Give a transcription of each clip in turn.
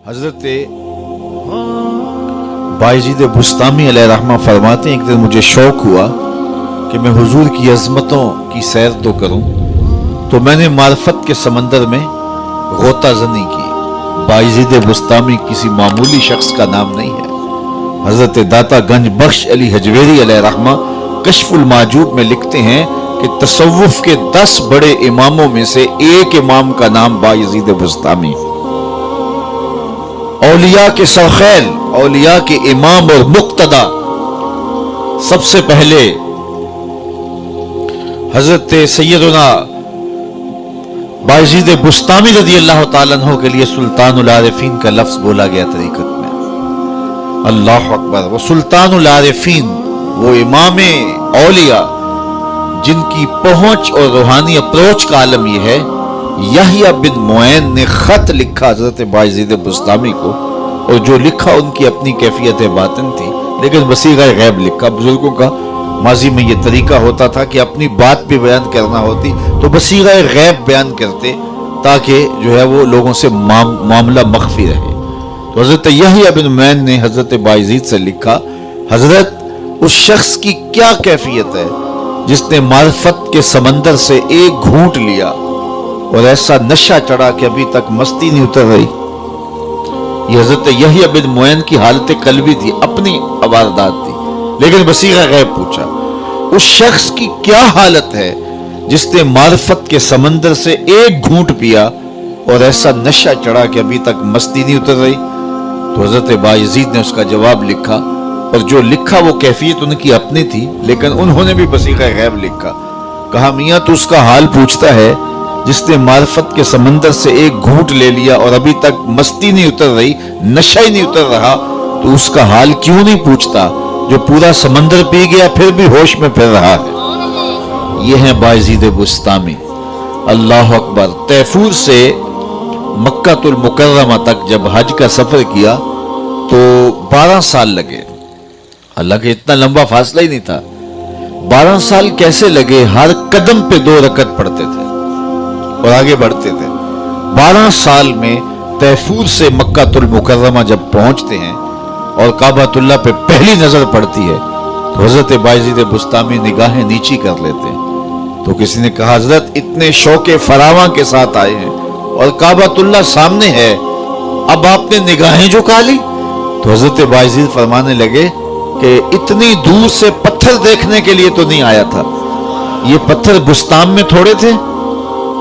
حضرت बायजीद बुस्तामी अलैहिर्रहमा फरमाते हैं, एक दिन मुझे शौक हुआ कि मैं हुजूर की अजमतों की सैर तो करूं, तो मैंने मार्फत के समंदर में गोता ज़नी की। बायजीद बुस्तामी किसी मामूली शख्स का नाम नहीं है। हजरत दाता गंज बख्श अली हजवेरी अलैहिर्रहमा कश्फुल माजूब में लिखते हैं कि तसव्वुफ के 10 बड़े इमामों में से एक इमाम का नाम बायजीद बुस्तामी। औलिया के सरखैल, औलिया के इमाम और मुक्तदा, सबसे पहले हजरत सैयदना बायजीद बुस्तामी रज़ी अल्लाह ताला अन्हु के लिए सुल्तानुल आरिफीन का लफ्ज बोला गया तरीकत में। अल्लाह अकबर। वो सुल्तानुल आरिफीन, वो इमाम औलिया जिनकी पहुंच और रूहानी अप्रोच का आलम यह है। यहया बिन मुऐन ने खत लिखा हजरत बायजीद बुस्तामी को, और जो लिखा उनकी अपनी कैफियत बातिन थी, लेकिन वसीगा गैब लिखा। बुजुर्गों का माजी में यह तरीका होता था कि अपनी बात भी बयान करना होती तो वसीगा गैब बयान करते, ताकि जो है वो लोगों से मामला मख्फी रहे। तो हजरत यहया बिन मुऐन ने हजरत बायजीद से लिखा, हजरत उस शख्स की क्या कैफियत है जिसने मार्फत के समंदर से एक घूंट लिया और ऐसा नशा चढ़ा कि अभी तक मस्ती नहीं उतर रही। ये हजरत यहया बिन मुऐन की हालत कल्बी थी, अपनी वारदात थी, लेकिन वसीगा गैब पूछा। उस शख्स की क्या हालत है जिसने मार्फत के समंदर से एक घूंट पिया और ऐसा नशा चढ़ा कि अभी तक मस्ती नहीं उतर रही। तो हजरत बायजीद ने उसका जवाब लिखा, और जो लिखा वो कैफियत उनकी अपनी थी, लेकिन उन्होंने भी वसीगा गैब लिखा। कहा, मियां तू उसका हाल पूछता है जिसने मार्फत के समंदर से एक घूंट ले लिया और अभी तक मस्ती नहीं उतर रही, नशा ही नहीं उतर रहा, तो उसका हाल क्यों नहीं पूछता जो पूरा समंदर पी गया फिर भी होश में फिर रहा है। ये है बायजीद बुस्तामी। अल्लाह अकबर। तैफूर से मक्कातुल मुकर्रमा तक जब हज का सफर किया तो 12 साल लगे। हालांकि इतना लंबा फासला ही नहीं था। 12 साल कैसे लगे? हर कदम पे 2 रकत पढ़ते थे और आगे बढ़ते थे। 12 साल में तैफूर से मक्कातुल मुकर्रमा जब पहुंचते हैं और काबातुल्लाह पे पहली नजर पड़ती है तो हजरत बायजीद बुस्तामी निगाहें नीची कर लेते हैं। तो किसी ने कहा, हजरत इतने शौके फरावां के साथ आए हैं और काबातुल्लाह सामने है, अब आपने निगाहें झुका ली? तो हजरत बायजीद फरमाने लगे कि इतनी दूर से पत्थर देखने के लिए तो नहीं आया था, ये पत्थर बुस्ताम में थोड़े थे।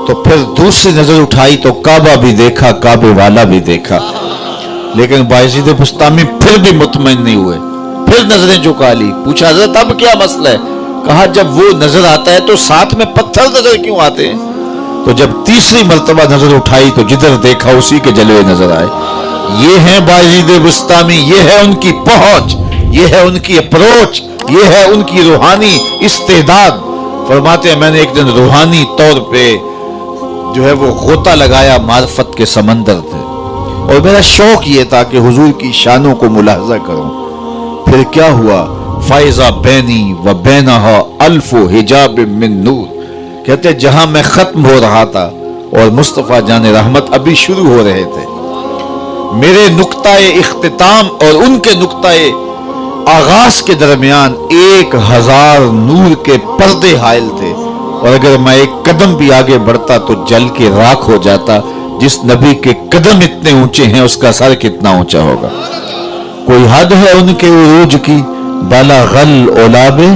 तो फिर दूसरी नजर उठाई तो काबा भी देखा, काबे वाला भी देखा, लेकिन बायजीद बुस्तामी फिर भी मुतमईन नहीं हुए, फिर नजरें झुका ली। पूछा, हजरत अब क्या मसला है? कहा, जब वो नजर आता है तो साथ में पत्थर नजर क्यों आते हैं? तो जब तीसरी मर्तबा नजर उठाई तो जिधर देखा उसी के जलवे नजर आए। ये है बायजीद बुस्तामी, ये है उनकी पहुंच, ये है उनकी अप्रोच, ये है उनकी रूहानी इस्तेदाद। फरमाते हैं, मैंने एक दिन रूहानी तौर पे जो है वो गोता लगाया मार्फत के समंदर थे, और मेरा शौक ये था कि हुजूर की शानों को मुलाहजा करूं। फिर क्या हुआ? फायजा बैनी व बैनहा अल्फो हिजाब मिन नूर। कहते जहां मैं खत्म हो रहा था और मुस्तफा जाने रहमत अभी शुरू हो रहे थे, मेरे नुक्ताए इख्तिताम और उनके नुक्ताए आगाज के दरमियान 1000 नूर के पर्दे हायल थे, और अगर मैं एक कदम भी आगे बढ़ता तो जल के राख हो जाता। जिस नबी के कदम इतने ऊंचे हैं उसका सर कितना ऊंचा होगा? कोई हद है उनके उरूज की, बाला गल ओलाबे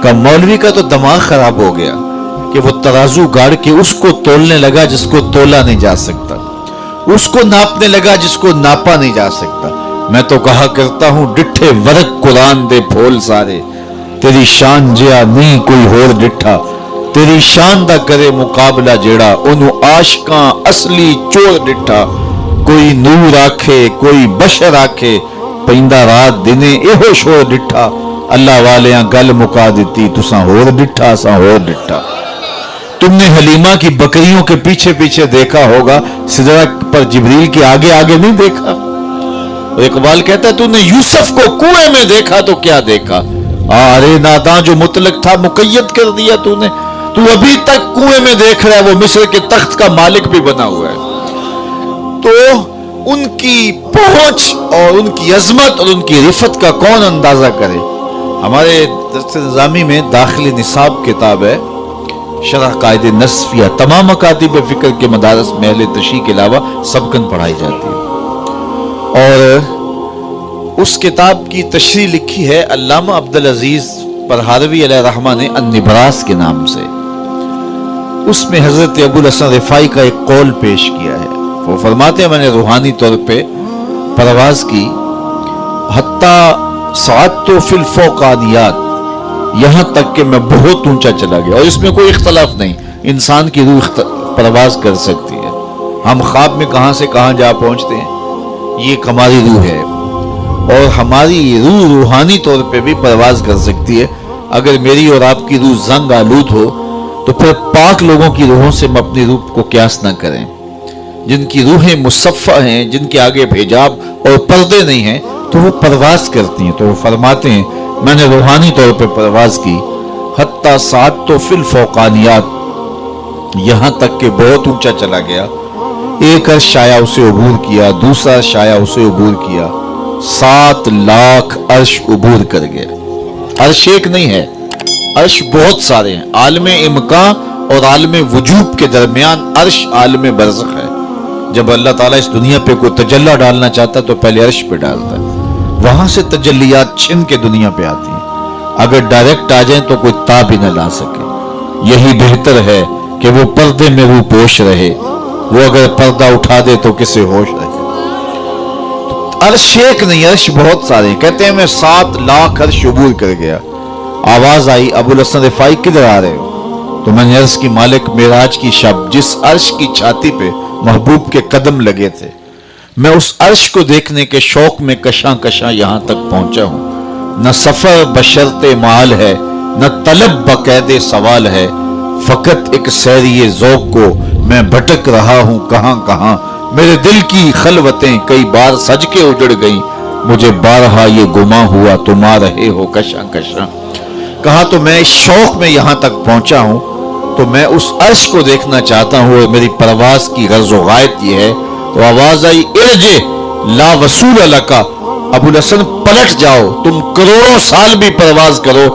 का। मौलवी का तो दिमाग खराब हो गया कि वो तराजू गाड़ के उसको तोलने लगा जिसको तोला नहीं जा सकता, उसको नापने लगा जिसको नापा नहीं जा सकता। मैं तो कहा करता हूं, डिठे वरक कुरान दे फोल सारे, तेरी शान जिया नहीं कोई होर डिठा, तेरी शान दा करे मुकाबला जेड़ा, उन्हों आशकां असली चोर डिठा। कोई नूर आखे कोई बशर आखे, पैंदा रात दिने एहो शोर डिठा। अल्लाह वालियां गल मुका दिती, तुसां होर डिठा असां होर डिठा। तुमने हलीमा की बकरियों के पीछे पीछे देखा होगा, सिदरा पर जिब्रील के आगे आगे नहीं देखा। इकबाल कहता है, तूने यूसुफ को कुएं में देखा तो क्या देखा? अरे नादां, जो मुतलक था मुकय्यद कर दिया तूने। तू अभी तक कुएं में देख रहा है, वो मिस्र के तख्त का मालिक भी बना हुआ है। तो ان کی پہنچ اور ان کی عظمت اور ان کی رفت کا کون اندازہ کرے. ہمارے درس نظامی میں داخلی نصاب کتاب ہے شرح قائد نصفیہ، تمام مکاتب فکر کے مدارس میں اہل تشیع کے علاوہ سبقاً پڑھائی جاتی ہے. اور اس کتاب کی تشریح لکھی ہے علامہ عبدالعزیز پرہاروی علیہ رحمہ نے النبراس کے نام سے. اس میں حضرت ابوالحسن رفاعی کا ایک قول پیش کیا ہے. وہ فرماتے ہیں میں نے روحانی طور پہ پرواز کی، حتیٰ صعدت فی الفوقانیات، یہاں تک کہ میں بہت اونچا چلا گیا. اور اس میں کوئی اختلاف نہیں، انسان کی روح پرواز کر سکتی ہے. ہم خواب میں کہاں سے کہاں جا پہنچتے ہیں، یہ ہماری روح ہے. اور ہماری روح روحانی طور پہ بھی پرواز کر سکتی ہے. اگر میری اور آپ کی روح زنگ آلود ہو تو پھر پاک لوگوں کی روحوں سے ہم اپنی روح کو قیاس نہ کریں. جن کی روحیں مصفہ ہیں، جن کے آگے حجاب اور پردے نہیں ہیں، تو وہ پرواز کرتی ہیں. تو وہ فرماتے ہیں میں نے روحانی طور پہ پرواز کی، حتیٰ صعدت فی الفوقانیات، یہاں تک کہ بہت اونچا چلا گیا. ایک عرش آیا اسے عبور کیا، دوسرا عرش آیا اسے عبور کیا، 7 لاکھ عرش عبور کر گیا. عرش ایک نہیں ہے، عرش بہت سارے ہیں. عالم امکان اور عالم وجوب کے درمیان عرش عالم برزخ ہے. جب اللہ تعالیٰ اس دنیا پہ کوئی تجلی ڈالنا چاہتا تو پہلے عرش پہ ڈالتا ہے، وہاں سے تجلیات چھن کے دنیا پہ آتی ہیں. اگر ڈائریکٹ آ جائیں تو کوئی تاب ہی نہ لا سکے. یہی بہتر ہے کہ وہ پردے میں روح پوش رہے، وہ اگر پردہ اٹھا دے تو کسے ہوش رہے. عرش ایک نہیں، عرش بہت سارے ہیں. کہتے ہیں میں 7 لاکھ عرش عبور کر گیا. آواز آئی ابوالحسن رفاعی کدھر آ رہے ہو؟ تو میں نے عرض کی مالک معراج کی شب جس عرش کی چھاتی پہ محبوب کے قدم لگے تھے، میں اس عرش کو دیکھنے کے شوق میں کشاں کشاں یہاں تک پہنچا ہوں. نہ سفر بشرط مال ہے، نہ طلب بقید سوال ہے، فقط ایک سیری ذوق کو میں بھٹک رہا ہوں کہاں کہاں. میرے دل کی خلوتیں کئی بار سج کے اجڑ گئیں، مجھے بارہا یہ گماں ہوا تم آ رہے ہو کشاں کشاں. کہا تو میں اس شوق میں یہاں تک پہنچا ہوں تو میں اس عرش کو دیکھنا چاہتا ہوں اور میری پرواز کی غرض و غایت یہ ہے. تو آواز آئی ارجع لا وصول لکا، ابوالحسن پلٹ جاؤ، تم کروڑوں سال بھی پرواز کرو،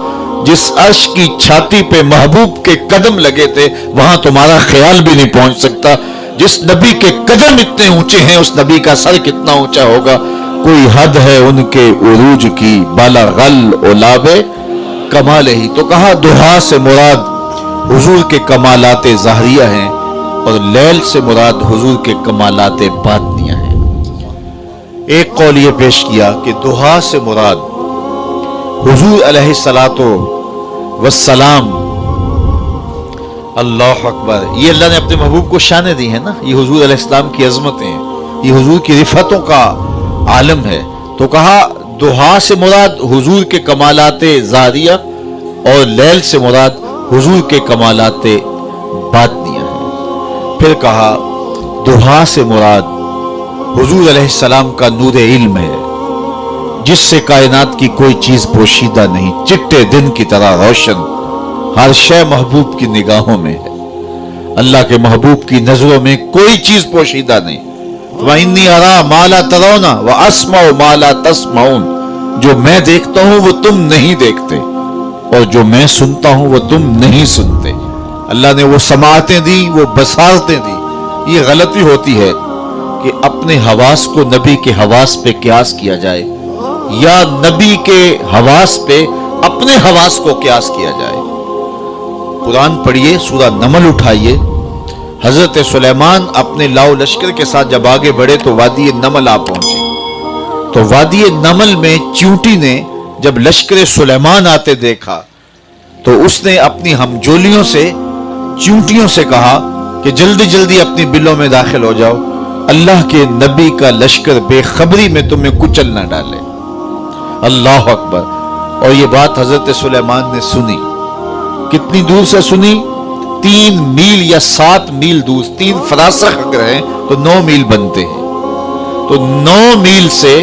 جس عرش کی چھاتی پہ محبوب کے قدم لگے تھے وہاں تمہارا خیال بھی نہیں پہنچ سکتا. جس نبی کے قدم اتنے اونچے ہیں اس نبی کا سر کتنا اونچا ہوگا. کوئی حد ہے ان کے عروج کی، بالا غل اولاب کمال ہی. تو کہا دہا سے مراد حضور کے کمالات ظاہریہ ہیں اور لیل سے مراد حضور کے کمالات باطنیہ ہیں. ایک قول یہ پیش کیا کہ دہا سے مراد حضور علیہ الصلاۃ والسلام. اللہ اکبر، یہ اللہ نے اپنے محبوب کو شانیں دی ہیں نا، یہ حضور علیہ السلام کی عظمتیں ہیں، یہ حضور کی رفعتوں کا عالم ہے. تو کہا دہا سے مراد حضور کے کمالات ظاہریہ اور لیل سے مراد حضور کے کمالات باطنیہ ہیں. پھر کہا دہا سے مراد حضور علیہ السلام کا نور علم ہے جس سے کائنات کی کوئی چیز پوشیدہ نہیں، چٹے دن کی طرح روشن، ہر شے محبوب کی نگاہوں میں ہے. اللہ کے محبوب کی نظروں میں کوئی چیز پوشیدہ نہیں. وَإِنِّي أَرَىٰ مَا لَا تَرَوْنَ وَأَسْمَعُ مَا لَا تَسْمَعُونَ، جو میں دیکھتا ہوں وہ تم نہیں دیکھتے اور جو میں سنتا ہوں وہ تم نہیں سنتے. اللہ نے وہ سماعتیں دی، وہ بصارتیں دی. یہ غلطی ہوتی ہے کہ اپنے حواس کو نبی کے حواس پہ قیاس کیا جائے یا نبی کے حواس پہ اپنے حواس کو قیاس کیا جائے. قرآن پڑھیے، سورہ نمل اٹھائیے. حضرت سلیمان اپنے لاؤ لشکر کے ساتھ جب آگے بڑھے تو وادی نمل آ پہنچے. تو وادی نمل میں چیونٹی نے جب لشکر سلیمان آتے دیکھا تو اس نے اپنی ہمجولیوں سے چیونٹیوں سے کہا کہ جلدی جلدی اپنی بلوں میں داخل ہو جاؤ، اللہ کے نبی کا لشکر بے خبری میں تمہیں کچل نہ ڈالے. اللہ اکبر. اور یہ بات حضرت سلیمان نے سنی. کتنی دور سے سنی؟ 3 میل یا 7 میل دور. 3 فراسخ اگر ہیں تو 9 میل بنتے ہیں. تو 9 میل سے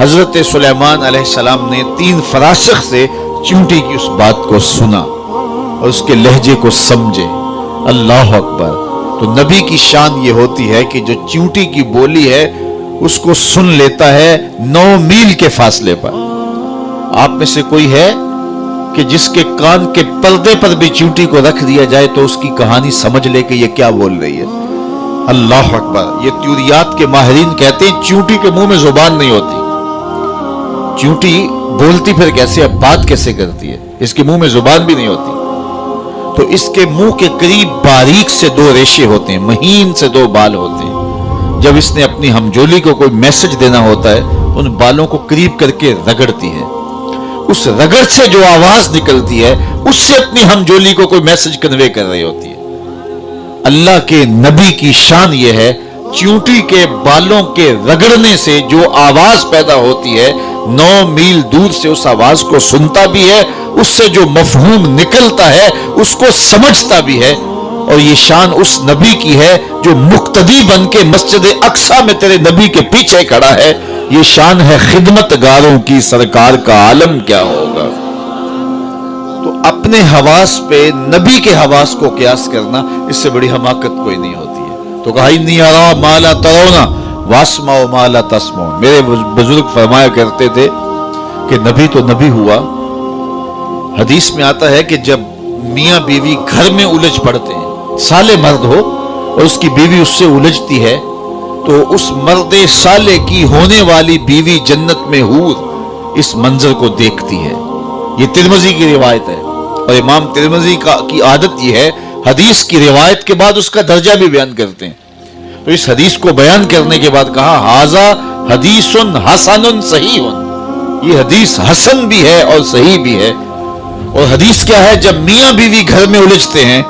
حضرت سلیمان علیہ السلام نے 3 فراسخ سے چیونٹی کی اس بات کو سنا اور اس کے لہجے کو سمجھے. اللہ اکبر. تو نبی کی شان یہ ہوتی ہے کہ جو چیونٹی کی بولی ہے उसको सुन लेता है 9 मील के फासले पर। आप में से कोई है कि जिसके कान के पर्दे पर भी चींटी को रख दिया जाए तो उसकी कहानी समझ ले कि ये क्या बोल रही है? अल्लाह अकबर। ये त्यूरियात के माहिरीन कहते हैं चींटी के मुंह में जुबान नहीं होती। चींटी बोलती फिर कैसे, अब बात कैसे करती है? इसके मुंह में जुबान भी नहीं होती। तो इसके मुंह के करीब बारीक से 2 रेशे होते हैं, महीन से 2 बाल होते हैं। जब इसने अपनी हमजोली को कोई मैसेज देना होता है, उन बालों को करीब करके रगड़ती है। उस रगड़ से जो आवाज निकलती है, उससे अपनी हमजोली को कोई मैसेज कन्वे कर रही होती है। अल्लाह के नबी की शान यह है, चींटी के बालों के रगड़ने से जो आवाज पैदा होती है, 9 मील दूर से उस आवाज को सुनता भी है, उससे जो मफहूम निकलता है उसको समझता भी है। और ये शान उस नबी की है जो मुक्तदी बन के मस्जिद अक्सा में तेरे नबी के पीछे खड़ा है। ये शान है खिदमतगारों की, सरकार का आलम क्या होगा। तो अपने हवास पे नबी के हवास को क्यास करना, इससे बड़ी हमाकत कोई नहीं होती है। तो कहा इन्नी अरा माला तरोना वास्माओ माला तस्मो। मेरे बुजुर्ग फरमाया करते थे कि नबी तो नबी हुआ। हदीस में आता है कि जब मियां बीवी घर में उलझ पड़ते हैं, साले मर्द हो और उसकी बीवी उससे उलझती है, तो उस मर्दे साले की होने वाली बीवी जन्नत में हूर इस मंजर को देखती है। ये तिरमिज़ी की रिवायत है और इमाम तिरमिज़ी की आदत ये है, हदीस की रिवायत के बाद उसका दर्जा भी बयान करते हैं। तो इस हदीस को बयान करने के बाद कहा हाजा हदीसुन हसनुन सहीहुन। ये हदीस हसन भी है और सही भी है। और हदीस क्या है, जब मियां बीवी घर में उलझते हैं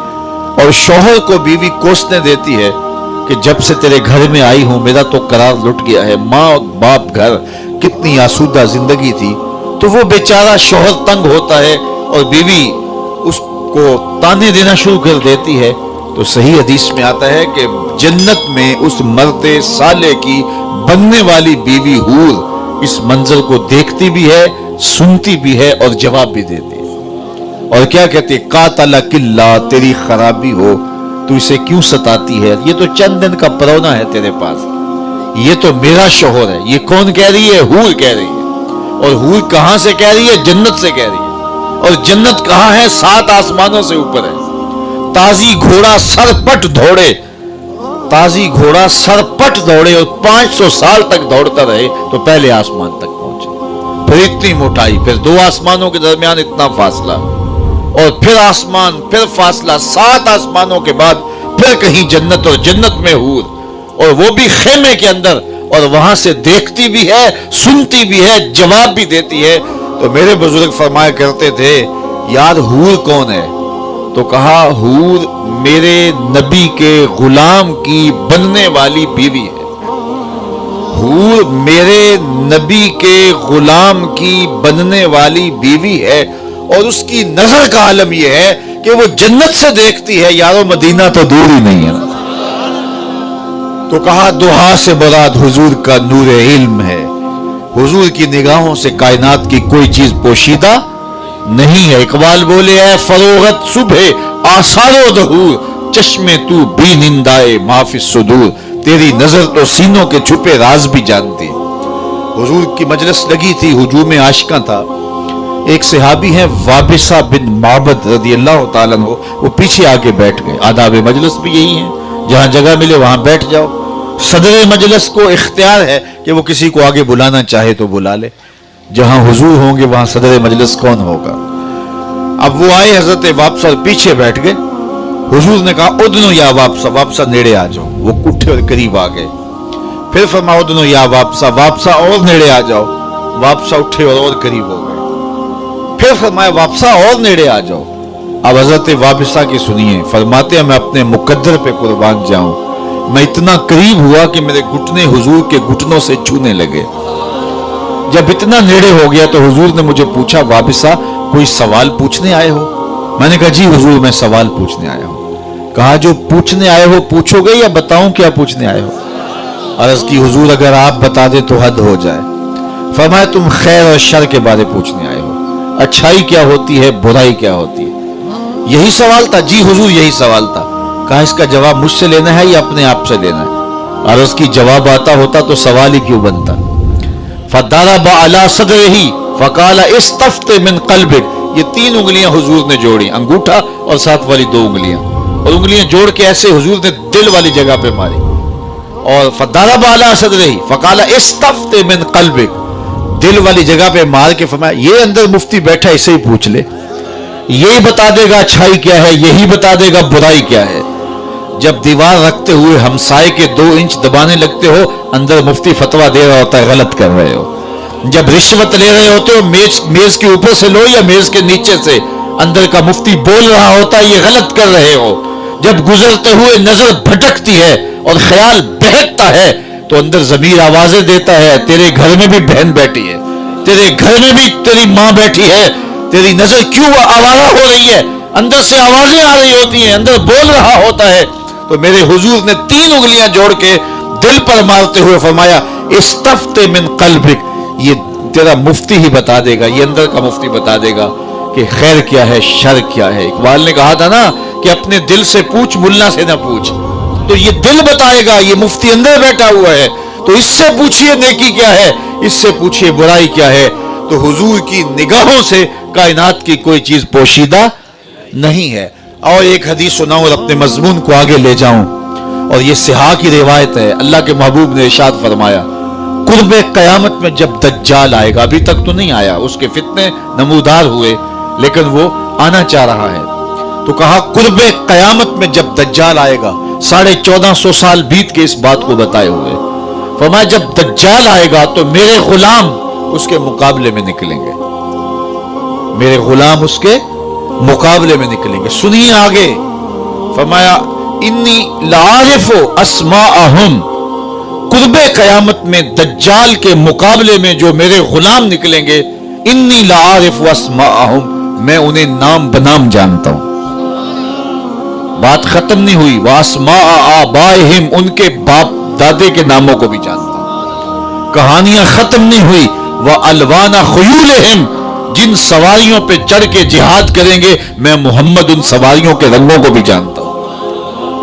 और शौहर को बीवी कोसने देती है कि जब से तेरे घर में आई हूं मेरा तो करार लुट गया है, माँ बाप घर कितनी आसूदा जिंदगी थी, तो वो बेचारा शौहर तंग होता है और बीवी उसको ताने देना शुरू कर देती है। तो सही हदीस में आता है कि जन्नत में उस मर्दे साले की बनने वाली बीवी हूर इस मंजर को देखती भी है, सुनती भी है और जवाब भी देती है। और क्या कहती है, कातला किल्ला, तेरी खराबी हो, तू इसे क्यों सताती है? ये तो चंद दिन का परौना है तेरे पास, ये तो मेरा शौहर है। ये कौन कह रही है? हूर कह रही है। और हूर कहां से कह रही है? जन्नत से कह रही है। और जन्नत कहां है? 7 आसमानों से ऊपर है। ताजी घोड़ा सरपट दौड़े, ताजी घोड़ा सरपट दौड़े और 500 साल तक दौड़ता रहे तो पहले आसमान तक पहुंचे। फिर इतनी मोटाई, फिर 2 आसमानों के दरमियान इतना फासला, और फिर आसमान, फिर फासला, 7 आसमानों के बाद फिर कहीं जन्नत, और जन्नत में हूर, और वो भी खेमे के अंदर, और वहां से देखती भी है, सुनती भी है, जवाब भी देती है। तो मेरे बुजुर्ग फरमाया करते थे, यार हूर कौन है? तो कहा हूर मेरे नबी के गुलाम की बनने वाली बीवी है। हूर मेरे नबी के गुलाम की बनने वाली बीवी है, और उसकी नजर का आलम यह है कि वो जन्नत से देखती है। यारो मदीना तो दूर ही नहीं है। तो कहा दुहा से मुराद हुजूर का नूर इल्म है। हुजूर की निगाहों से कायनात की कोई चीज पोशीदा नहीं है। इकबाल बोले है फरोगत सुबह आसारो दहूर, चश्मे तू भी निंदाए माफिस सुदूर। तेरी नजर तो सीनों के छुपे राज भी जानती। हुजूर की मजलिस लगी थी, हुजूम आशिका था। एक सहाबी है वाबिसा बिन माबद रदियल्लाहु ताला अन्हु, वो पीछे आके बैठ गए। आदाब मजलिस भी यही है, जहां जगह मिले वहां बैठ जाओ। सदर मजलिस को इख्तियार है कि वो किसी को आगे बुलाना चाहे तो बुला ले। जहां हुजूर होंगे वहां सदर मजलिस कौन होगा? अब वो आए हजरत वापसा पीछे बैठ गए। हुजूर ने कहा उदनो या वापसा, वापसा नेड़े आ जाओ। वो उठे और करीब आ गए। फिर फरमा उदनो या वापसा, वापसा और नेड़े आ जाओ। वापसा उठे और करीब हो गए। फिर फरमाया वापसा और नेड़े आ जाओ। अब हजरत वाबिसा की सुनिए, फरमाते हैं मैं अपने मुकद्दर पे कुर्बान जाऊं, मैं इतना करीब हुआ कि मेरे घुटने हुजूर के घुटनों से छूने लगे। जब इतना नेड़े हो गया तो हुजूर ने मुझे पूछा वाबिसा कोई सवाल पूछने आए हो? मैंने कहा जी हुजूर मैं सवाल पूछने आया हूं। कहा जो पूछने आए हो पूछोगे या बताऊं क्या पूछने आए हो? अर्ज की हुजूर अगर आप बता दे तो हद हो जाए। फरमाया तुम खैर और शर के बारे पूछने आए हो, अच्छाई क्या होती है, बुराई क्या होती है? यही सवाल था? जी हुजूर यही सवाल था। कहा इसका जवाब मुझसे लेना है या अपने आप से लेना है? और उसकी जवाब आता होता तो सवाल ही क्यों बनता। फदरब अला सदरिही फकाला इस्तफ्ति मिन क़ल्बिक, ये 3 उंगलियां हुजूर ने जोड़ी, अंगूठा और साथ वाली 2 उंगलियां, और उंगलियां जोड़ के ऐसे हुजूर ने दिल वाली जगह पे मारी। और फदरब अला सदरिही फकाला इस्तफ्ति मिन क़ल्बिक, दिल वाली जगह पे मार के फरमाया ये अंदर मुफ्ती बैठा, इससे ही पूछ ले, यही बता देगा अच्छाई क्या है, यही बता देगा बुराई क्या है। जब दीवार रखते हुए हमसाए के 2 इंच दबाने लगते हो, अंदर मुफ्ती फतवा दे रहा होता है गलत कर रहे हो। जब रिश्वत ले रहे होते हो, मेज के ऊपर से लो या मेज के नीचे से, अंदर का मुफ्ती बोल रहा होता है ये गलत कर रहे हो। जब गुजरते हुए नजर भटकती है और ख्याल बहकता है, तो अंदर ज़मीर आवाजें देता है तेरे घर में भी बहन बैठी है, तेरे घर में भी तेरी माँ बैठी है, तेरी नजर क्यों आवारा हो रही है, अंदर से आवाजें आ रही होती हैं, अंदर बोल रहा होता है। तो मेरे हुजूर ने 3 उंगलियां जोड़ के दिल पर मारते हुए फरमाया इस्तफ्ति मिन क़ल्बिक, ये तेरा मुफ्ती ही बता देगा, ये अंदर का मुफ्ती बता देगा कि खैर क्या है शर क्या है। इकबाल ने कहा था ना कि अपने दिल से पूछ, मुल्ला से ना पूछ, तो ये दिल बताएगा, ये मुफ्ती अंदर बैठा हुआ है, तो इससे पूछिए नेकी क्या है, इससे पूछिए बुराई क्या है। तो हुजूर की निगाहों से कायनात की कोई चीज पोशीदा नहीं है। और एक हदीस सुनाऊं और अपने मजमून को आगे ले जाऊं, और ये सिहा की रिवायत है। अल्लाह के महबूब ने इरशाद फरमाया कुर्बे क़यामत में जब दज्जाल आएगा, अभी तक तो नहीं आया, उसके फितने नमूदार हुए, लेकिन वो आना चाह रहा है, तो कहा कुर्बे क़यामत में जब दज्जाल आएगा, 1450 साल बीत के इस बात को बताए हुए, फरमाया जब दज्जाल आएगा तो मेरे गुलाम उसके मुकाबले में निकलेंगे, मेरे गुलाम उसके मुकाबले में निकलेंगे। सुनिए आगे, फरमाया इन्नी लारिफु अस्माअहुम, कुर्बे क़यामत में दज्जाल के मुकाबले में जो मेरे गुलाम निकलेंगे, इन्नी लारिफु अस्माअहुम, मैं उन्हें नाम बनाम जानता हूं। बात खत्म नहीं हुई, वास्मा आबाहिम, उनके बाप दादे के नामों को भी जानता हूं। कहानियां खत्म नहीं हुई, वह अलवाना खुयूलहिम, जिन सवारियों पे चढ़ के जिहाद करेंगे, मैं मोहम्मद उन सवारियों के रंगों को भी जानता हूं।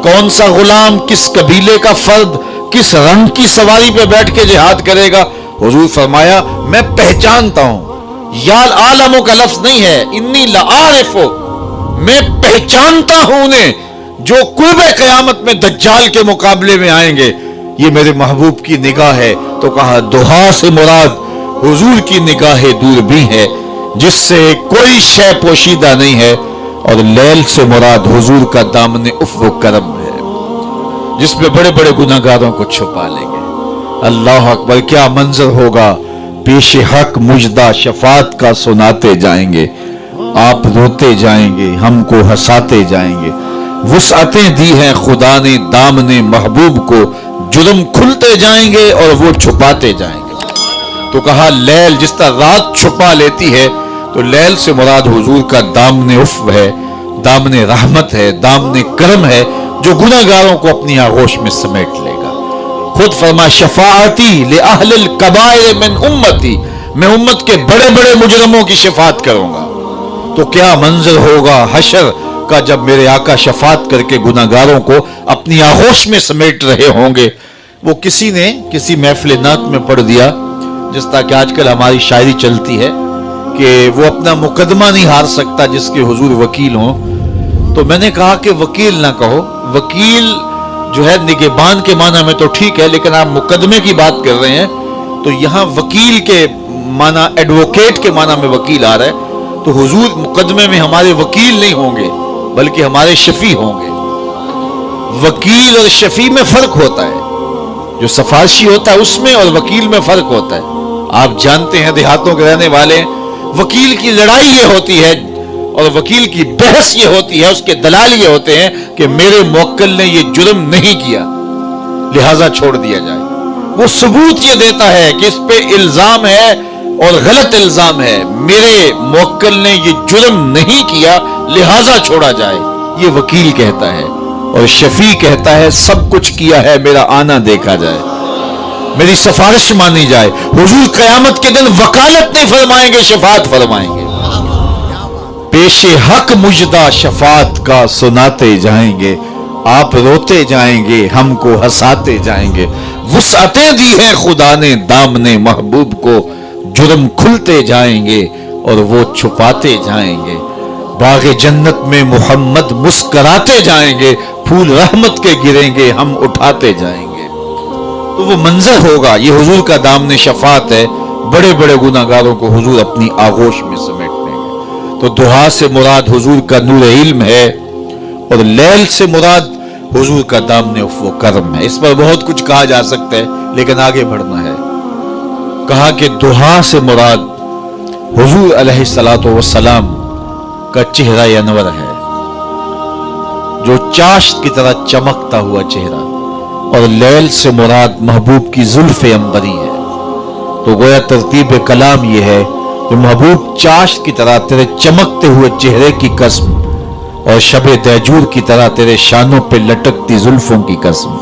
कौन सा गुलाम, किस कबीले का फर्द, किस रंग की सवारी पे बैठ के जिहाद करेगा, हुजूर फरमाया मैं पहचानता हूं। याल आलमों का लफ्ज नहीं है, इन्नी लारिफो, मैं पहचानता हूं उन्हें जो कुर्बे क़यामत में दज्जाल के मुकाबले में आएंगे। ये मेरे महबूब की निगाह है। तो कहा दुहा से मुराद हुजूर की निगाह दूरबीन है, जिससे कोई शय पोशीदा नहीं है, और लैल से मुराद हुजूर का दामने उफ़्व करम है, जिसमें बड़े बड़े गुनाहगारों को छुपा लेंगे। अल्लाह अकबर, क्या मंजर होगा, पेश हक मुजदा शफात का सुनाते जाएंगे, आप रोते जाएंगे, हमको हंसाते जाएंगे। वुसअतें दी हैं खुदा ने दामने महबूब को, जुर्म खुलते जाएंगे और वो छुपाते जाएंगे। तो कहा लैल, जिस तरह रात छुपा लेती है, तो लैल से मुराद हुजूर का दामने उफ़्व है, दामने रहमत है, दामने करम है, जो गुनाहगारों को अपनी आगोश में समेट लेगा। खुद फरमा शफाअती ले अहलिल कबाइर मिन उम्मती, मैं उम्मत के बड़े बड़े मुजरमों की शफात करूंगा। तो क्या मंजर होगा हशर का, जब मेरे आका शफात करके गुनाहगारों को अपनी आगोश में समेट रहे होंगे। वो किसी ने किसी महफिल नात में पढ़ दिया, जिस तरह कि आजकल हमारी शायरी चलती है कि वो अपना मुकदमा नहीं हार सकता जिसके हुजूर वकील हों। तो मैंने कहा कि वकील ना कहो, वकील जो है निगहबान के माना में तो ठीक है, लेकिन आप मुकदमे की बात कर रहे हैं, तो यहाँ वकील के माना, एडवोकेट के माना में वकील आ रहा है। तो हुजूर मुकदमे में हमारे वकील नहीं होंगे, बल्कि हमारे शफी होंगे। वकील और शफी में फर्क होता है, जो सफारशी होता है उसमें और वकील में फर्क होता है। आप जानते हैं, देहातों के रहने वाले, वकील की लड़ाई ये होती है और वकील की बहस ये होती है, उसके दलाल ये होते हैं कि मेरे मुवक्किल ने ये जुर्म नहीं किया, लिहाजा छोड़ दिया जाए। वो सबूत ये देता है कि इस पे इल्जाम है और गलत इल्जाम है, मेरे मुवक्किल ने ये जुर्म नहीं किया, लिहाजा छोड़ा जाए, ये वकील कहता है। और शफी कहता है सब कुछ किया है, मेरा आना देखा जाए, मेरी सिफारिश मानी जाए। हुजूर क़यामत के दिन वकालत नहीं फरमाएंगे, शफात फरमाएंगे। पेशे हक मुजदा शफात का सुनाते जाएंगे, آپ روتے جائیں گے ہم کو ہنساتے جائیں گے. وسعتیں دی ہیں خدا نے دامن محبوب کو, جرم کھلتے جائیں گے اور وہ چھپاتے جائیں گے. باغ جنت میں محمد مسکراتے جائیں گے, پھول رحمت کے گریں گے ہم اٹھاتے جائیں گے. تو وہ منظر ہوگا. یہ حضور کا دامن شفاعت ہے. بڑے بڑے گناہگاروں کو حضور اپنی آغوش میں سمیٹ لیں گے. تو دعا سے مراد حضور کا نور علم ہے, اور لیل سے مراد حضور کا دامن و کرم ہے. اس پر بہت کچھ کہا جا سکتا ہے لیکن آگے بڑھنا ہے. کہا کہ دعا سے مراد حضور علیہ الصلوۃ والسلام کا چہرہ انور ہے, جو چاشت کی طرح چمکتا ہوا چہرہ, اور لیل سے مراد محبوب کی زلف عنبری ہے. تو گویا ترتیب کلام یہ ہے کہ محبوب چاشت کی طرح تیرے چمکتے ہوئے چہرے کی قسم, اور شب دیجور کی طرح تیرے شانوں پہ لٹکتی زلفوں کی قسم.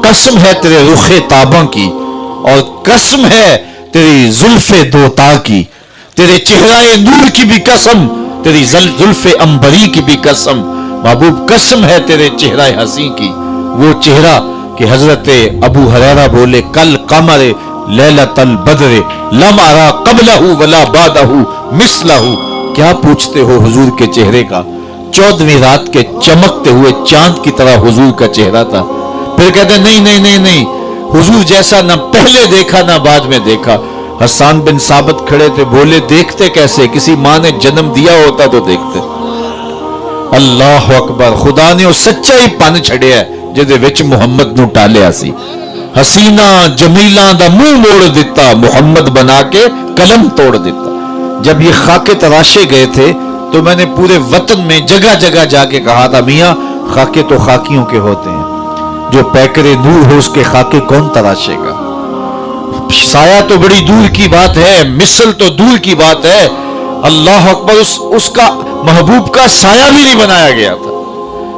قسم ہے تیرے رخ تاباں کی, اور قسم ہے تیری زلف دوتا کی. تیرے چہرہ نور کی بھی قسم, تیری زلف عنبری کی بھی قسم. محبوب قسم ہے تیرے چہرہ حسین کی, وہ چہرہ کہ حضرت ابو ہریرہ بولے کل قمر لیلۃ البدر لم ارا قبلہ ولا بعدہ مثلہ. کیا پوچھتے ہو حضور کے چہرے کا؟ 14ویں رات کے چمکتے ہوئے چاند کی طرح حضور کا چہرہ تھا. پھر کہتے ہیں نہیں نہیں نہیں نہیں, حضور جیسا نہ پہلے دیکھا نہ بعد میں دیکھا. حسان بن ثابت کھڑے تھے, بولے دیکھتے کیسے؟ کسی ماں نے جنم دیا ہوتا تو دیکھتے. اللہ اکبر. خدا نے وہ سچا ہی پن چھڑیا ہے جدے وچ محمد نو ٹالیا سی. حسینہ جمیلاں دا منہ موڑ دیتا, محمد بنا کے قلم توڑ دیتا. جب یہ خاکے تراشے گئے تھے تو میں نے پورے وطن میں جگہ جگہ جا کے کہا تھا, میاں خاکے تو خاکیوں کے ہوتے ہیں, جو پیکر نور ہو اس کے خاکے کون تراشے گا؟ سایہ تو بڑی دور کی بات ہے, مثل تو دور کی بات ہے. اللہ اکبر. اس کا محبوب کا سایہ بھی نہیں بنایا گیا تھا.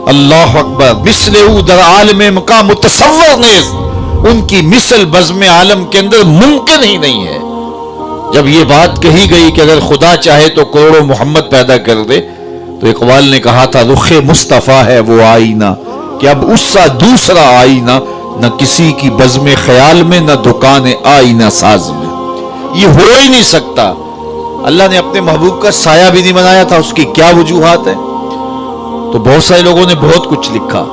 اللہ اکبر. مثل او در عالم مقام متصور نیز, ان کی مثل بزم عالم کے اندر ممکن ہی نہیں ہے. جب یہ بات کہی گئی کہ اگر خدا چاہے تو کروڑوں محمد پیدا کر دے, تو اقبال نے کہا تھا رخ مصطفیٰ ہے وہ آئینہ, کہ اب اس سا دوسرا آئینہ نہ کسی کی بزم خیال میں نہ دکان آئینہ ساز میں. یہ ہو ہی نہیں سکتا. اللہ نے اپنے محبوب کا سایہ بھی نہیں بنایا تھا. اس کی کیا وجوہات ہیں؟ تو بہت سارے لوگوں نے بہت کچھ لکھا,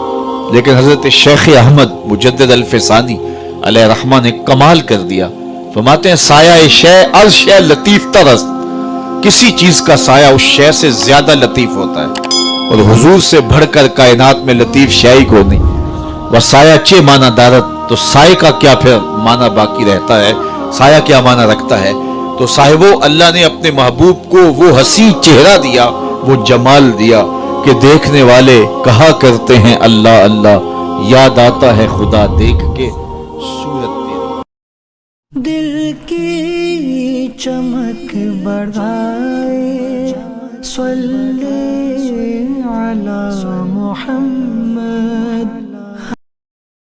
لیکن حضرت شیخ احمد مجدد الفسانی علیہ رحمہ نے کمال کر دیا. فرماتے ہیں سایہ شے از شے لطیف ترست, کسی چیز کا سایہ اس شے سے زیادہ لطیف ہوتا ہے, اور حضور سے بڑھ کر کائنات میں لطیف شے ہی کو نہیں. وسایہ چے معنی دارت, تو سائے کا کیا پھر معنی باقی رہتا ہے, سایہ کیا معنی رکھتا ہے. تو صاحبو اللہ نے اپنے محبوب کو وہ حسین چہرہ دیا, وہ جمال دیا کہ دیکھنے والے کہا کرتے ہیں اللہ اللہ, یاد آتا ہے خدا دیکھ کے صورت تیری. دل کی چمک بڑھائے صلی علی محمد.